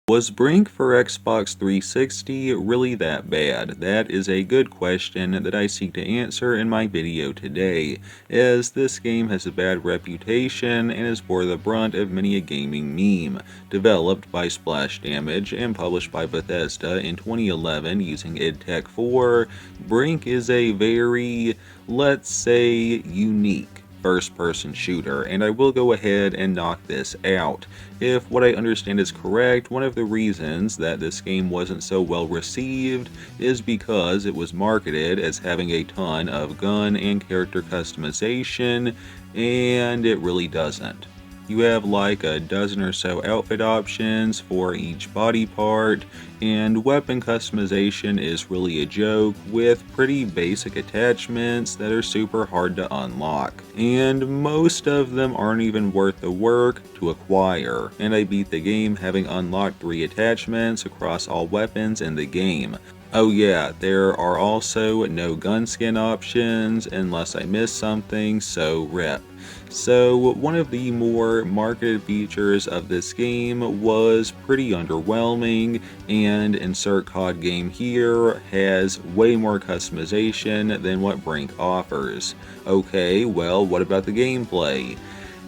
Was Brink for Xbox 360 really that bad? That is a good question that I seek to answer in my video today, as this game has a bad reputation and has bore the brunt of many a gaming meme. Developed by Splash Damage and published by Bethesda in 2011 using id Tech 4, Brink is a very, let's say, unique first-person shooter, and I will go ahead and knock this out. If what I understand is correct, one of the reasons that this game wasn't so well received is because it was marketed as having a ton of gun and character customization, and it really doesn't. You have like a dozen or so outfit options for each body part, and weapon customization is really a joke with pretty basic attachments that are super hard to unlock. And most of them aren't even worth the work to acquire, and I beat the game having unlocked 3 attachments across all weapons in the game. Oh yeah, there are also no gun skin options unless I missed something, so rip. So one of the more marketed features of this game was pretty underwhelming, and insert COD game here has way more customization than what Brink offers. Okay, well, what about the gameplay?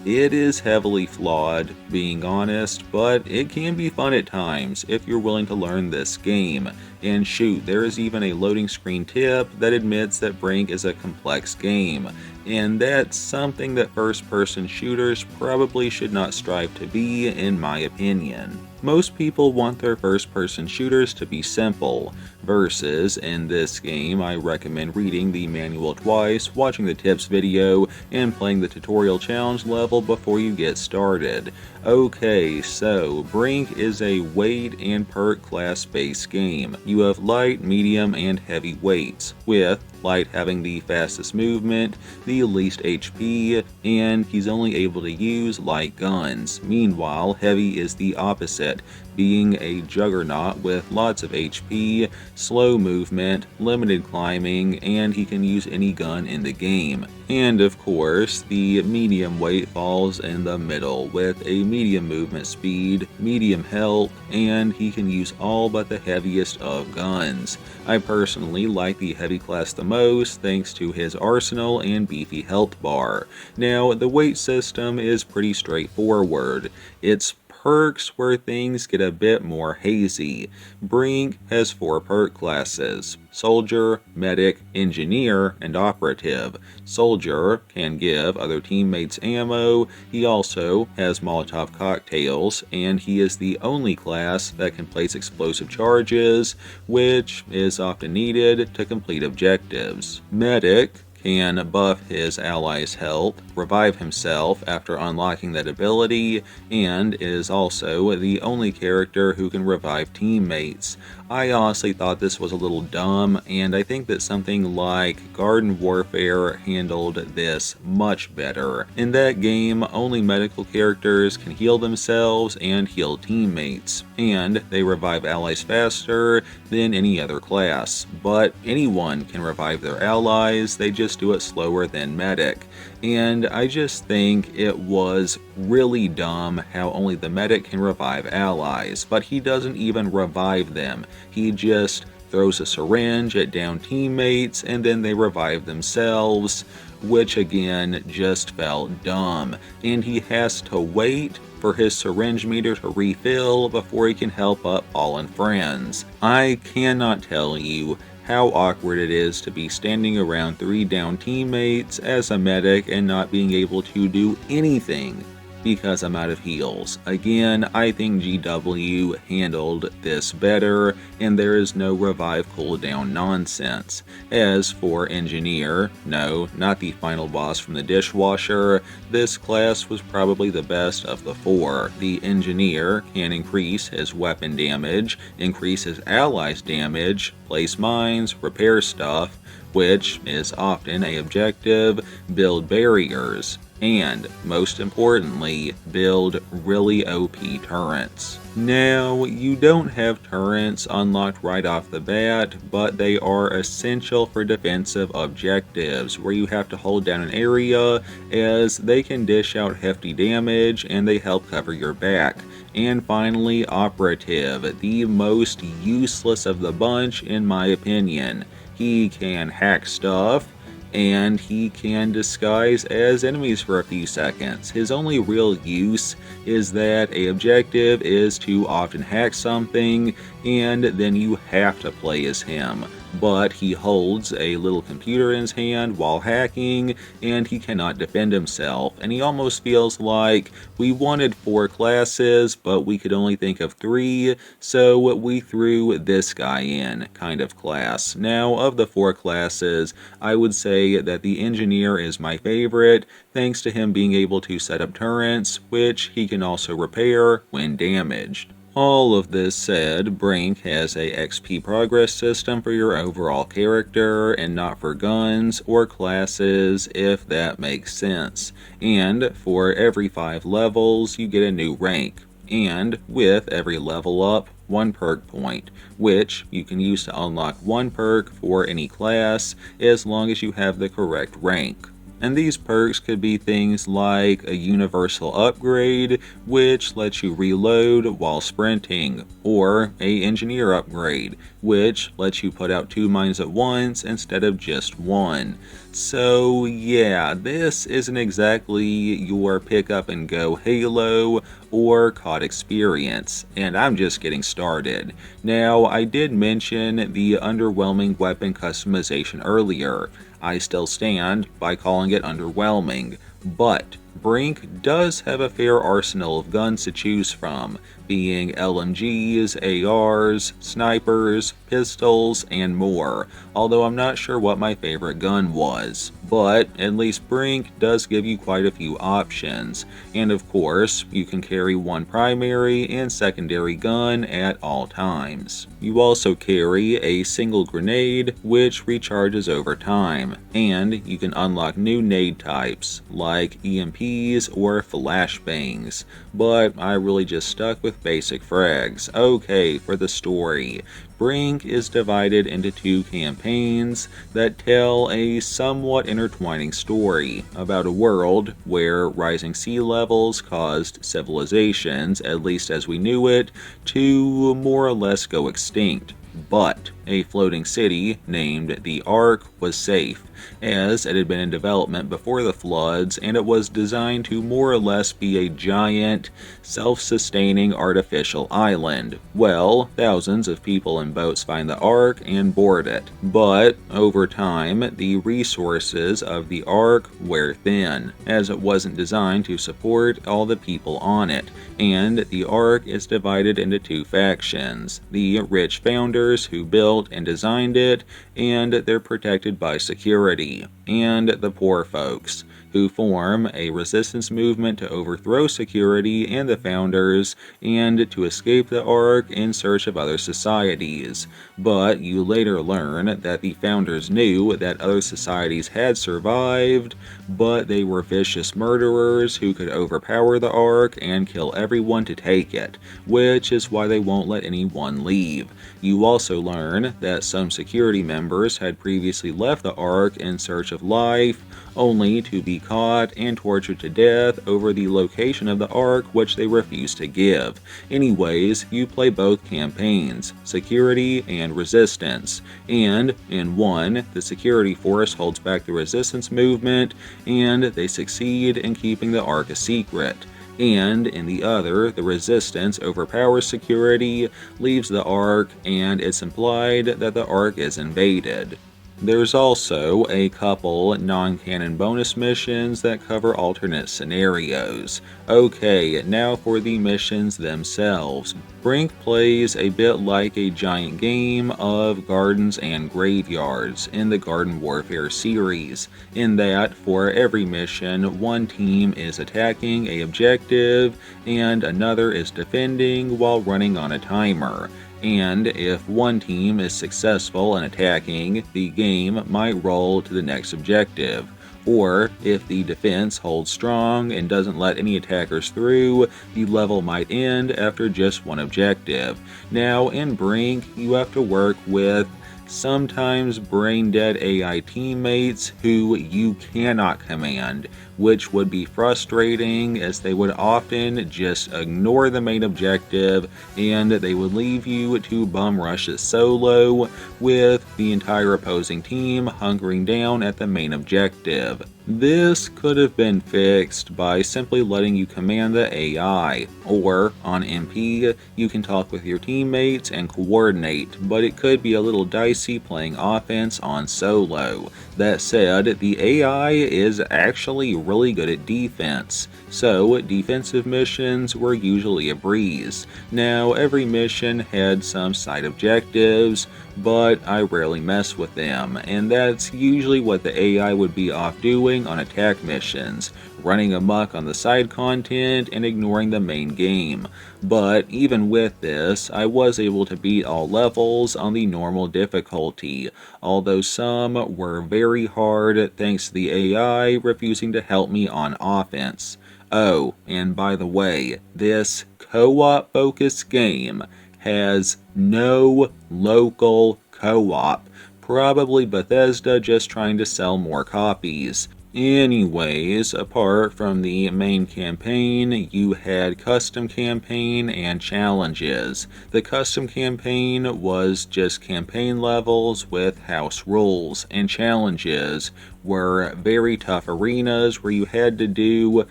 It is heavily flawed, being honest, but it can be fun at times if you're willing to learn this game. And shoot, there is even a loading screen tip that admits that Brink is a complex game, and that's something that first-person shooters probably should not strive to be, in my opinion. Most people want their first-person shooters to be simple, versus in this game I recommend reading the manual twice, watching the tips video, and playing the tutorial challenge level before you get started. Okay, so Brink is a weight and perk class based game. You have light, medium, and heavy weights, with light having the fastest movement, the least HP, and he's only able to use light guns. Meanwhile, heavy is the opposite, being a juggernaut with lots of HP, slow movement, limited climbing, and he can use any gun in the game. And of course, the medium weight falls in the middle, with a medium movement speed, medium health, and he can use all but the heaviest of guns. I personally like the heavy class the most thanks to his arsenal and beefy health bar. Now, the weight system is pretty straightforward. It's perks where things get a bit more hazy. Brink has 4 perk classes: Soldier, Medic, Engineer, and Operative. Soldier can give other teammates ammo, he also has Molotov cocktails, and he is the only class that can place explosive charges, which is often needed to complete objectives. Medic can buff his allies' health, revive himself after unlocking that ability, and is also the only character who can revive teammates. I honestly thought this was a little dumb, and I think that something like Garden Warfare handled this much better. In that game, only medical characters can heal themselves and heal teammates, and they revive allies faster than any other class. But anyone can revive their allies, they just do it slower than Medic. And I just think it was really dumb how only the Medic can revive allies, but he doesn't even revive them. He just throws a syringe at down teammates and then they revive themselves, which again just felt dumb. And he has to wait for his syringe meter to refill before he can help up fallen friends. I cannot tell you how awkward it is to be standing around 3 down teammates as a medic and not being able to do anything because I'm out of heals. Again, I think GW handled this better, and there is no revive cooldown nonsense. As for Engineer, no, not the final boss from the dishwasher, this class was probably the best of the 4. The Engineer can increase his weapon damage, increase his allies' damage, place mines, repair stuff, which is often an objective, build barriers, and, most importantly, build really OP turrets. Now, you don't have turrets unlocked right off the bat, but they are essential for defensive objectives, where you have to hold down an area, as they can dish out hefty damage and they help cover your back. And finally, Operative, the most useless of the bunch in my opinion. He can hack stuff, and he can disguise as enemies for a few seconds. His only real use is that a objective is to often hack something, and then you have to play as him. But he holds a little computer in his hand while hacking, and he cannot defend himself. And he almost feels like we wanted 4 classes, but we could only think of 3, so we threw this guy in, kind of class. Now, of the 4 classes, I would say that the engineer is my favorite, thanks to him being able to set up turrets, which he can also repair when damaged. All of this said, Brink has a XP progress system for your overall character and not for guns or classes, if that makes sense. And for every 5 levels, you get a new rank. And with every level up, 1 perk point, which you can use to unlock 1 perk for any class as long as you have the correct rank. And these perks could be things like a universal upgrade, which lets you reload while sprinting, or a engineer upgrade, which lets you put out 2 mines at once instead of just 1. So yeah, this isn't exactly your pick up and go Halo or COD experience, and I'm just getting started. Now, I did mention the underwhelming weapon customization earlier. I still stand by calling it underwhelming, but Brink does have a fair arsenal of guns to choose from, being LMGs, ARs, snipers, pistols, and more, although I'm not sure what my favorite gun was. But at least Brink does give you quite a few options, and of course, you can carry 1 primary and secondary gun at all times. You also carry a single grenade, which recharges over time, and you can unlock new nade types, like EMPs or flashbangs, but I really just stuck with basic frags. Okay, for the story. Brink is divided into 2 campaigns that tell a somewhat intertwining story about a world where rising sea levels caused civilizations, at least as we knew it, to more or less go extinct. But a floating city named the Ark was safe, as it had been in development before the floods, and it was designed to more or less be a giant, self-sustaining artificial island. Well, thousands of people in boats find the Ark and board it, but over time, the resources of the Ark wear thin, as it wasn't designed to support all the people on it, and the Ark is divided into 2 factions: the rich founders who built and designed it, and they're protected by security, and the poor folks, who form a resistance movement to overthrow security and the founders, and to escape the Ark in search of other societies. But you later learn that the founders knew that other societies had survived, but they were vicious murderers who could overpower the Ark and kill everyone to take it, which is why they won't let anyone leave. You also learn that some security members had previously left the Ark in search of life, only to be caught and tortured to death over the location of the Ark, which they refused to give. Anyways, you play both campaigns, security and resistance, and in one, the security force holds back the resistance movement, and they succeed in keeping the Ark a secret. And in the other, the resistance overpowers security, leaves the Ark, and it's implied that the Ark is invaded. There's also a couple non-canon bonus missions that cover alternate scenarios. Okay, now for the missions themselves. Brink plays a bit like a giant game of gardens and graveyards in the Garden Warfare series, in that for every mission, one team is attacking an objective and another is defending while running on a timer. and if one team is successful in attacking, the game might roll to the next objective. Or, if the defense holds strong and doesn't let any attackers through, the level might end after just one objective. Now, in Brink, you have to work with sometimes brain-dead AI teammates who you cannot command, which would be frustrating as they would often just ignore the main objective and they would leave you to bum rush it solo with the entire opposing team hunkering down at the main objective. This could have been fixed by simply letting you command the AI, or on MP, you can talk with your teammates and coordinate, but it could be a little dicey playing offense on solo. That said, the AI is actually really good at defense, so defensive missions were usually a breeze. Now, every mission had some side objectives, but I rarely mess with them, and that's usually what the AI would be off doing on attack missions, running amok on the side content and ignoring the main game. But even with this, I was able to beat all levels on the normal difficulty, although some were very hard thanks to the AI refusing to help me on offense. Oh, and by the way, this co-op focused game has no local co-op, probably Bethesda just trying to sell more copies. Anyways, apart from the main campaign, you had custom campaign and challenges. The custom campaign was just campaign levels with house rules, and challenges were very tough arenas where you had to do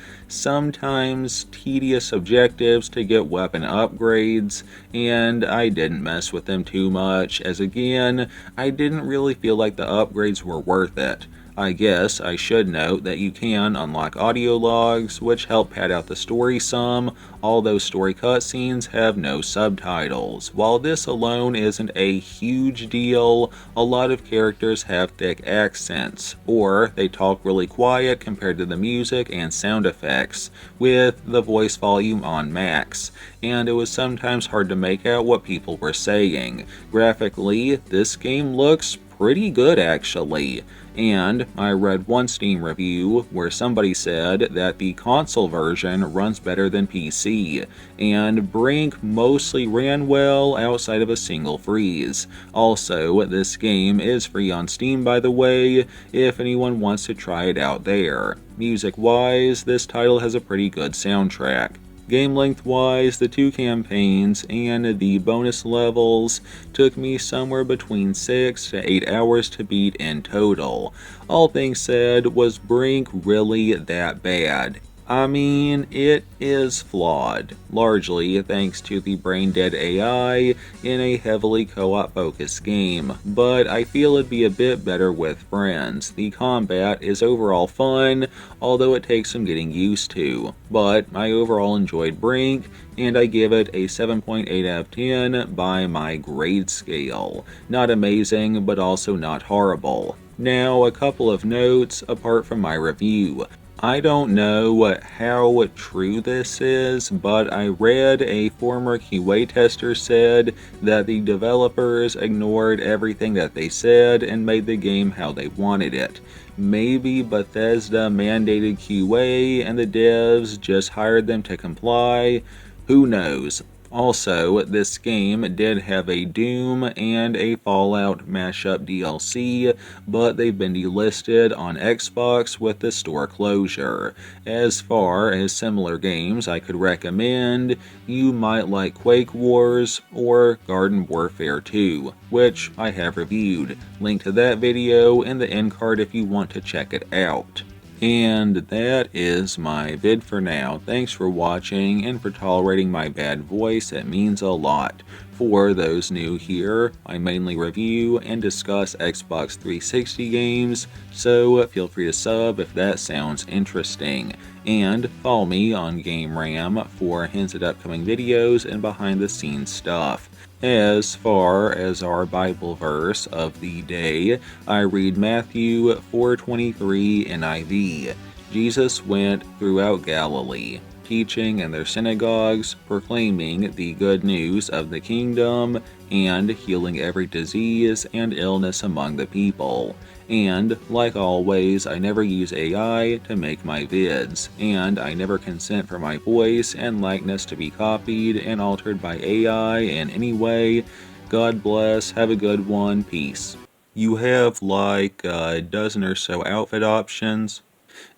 sometimes tedious objectives to get weapon upgrades, and I didn't mess with them too much, as again, I didn't really feel like the upgrades were worth it. I guess I should note that you can unlock audio logs, which help pad out the story some, although story cutscenes have no subtitles. While this alone isn't a huge deal, a lot of characters have thick accents, or they talk really quiet compared to the music and sound effects, with the voice volume on max, and it was sometimes hard to make out what people were saying. Graphically, this game looks pretty good actually. And I read one Steam review where somebody said that the console version runs better than PC, and Brink mostly ran well outside of a single freeze. Also, this game is free on Steam by the way, if anyone wants to try it out there. Music-wise, this title has a pretty good soundtrack. Game length-wise, the two campaigns and the bonus levels took me somewhere between 6 to 8 hours to beat in total. All things said, was Brink really that bad? I mean, it is flawed, largely thanks to the brain-dead AI in a heavily co-op focused game, but I feel it'd be a bit better with friends. The combat is overall fun, although it takes some getting used to, but I overall enjoyed Brink, and I give it a 7.8 out of 10 by my grade scale. Not amazing, but also not horrible. Now, a couple of notes apart from my review. I don't know how true this is, but I read a former QA tester said that the developers ignored everything that they said and made the game how they wanted it. Maybe Bethesda mandated QA and the devs just hired them to comply. Who knows? Also, this game did have a Doom and a Fallout mashup DLC, but they've been delisted on Xbox with the store closure. As far as similar games I could recommend, you might like Quake Wars or Garden Warfare 2, which I have reviewed. Link to that video in the end card if you want to check it out. And that is my vid for now. Thanks for watching and for tolerating my bad voice, it means a lot. For those new here, I mainly review and discuss Xbox 360 games, so feel free to sub if that sounds interesting. And follow me on GameRam for hints at upcoming videos and behind the scenes stuff. As far as our Bible verse of the day, I read Matthew 4:23 NIV. Jesus went throughout Galilee. teaching in their synagogues, proclaiming the good news of the kingdom, and healing every disease and illness among the people. And, like always, I never use AI to make my vids, and I never consent for my voice and likeness to be copied and altered by AI in any way. God bless, have a good one, peace. You have like a dozen or so outfit options,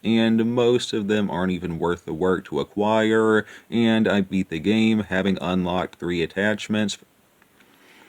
and most of them aren't even worth the work to acquire, and I beat the game having unlocked 3 attachments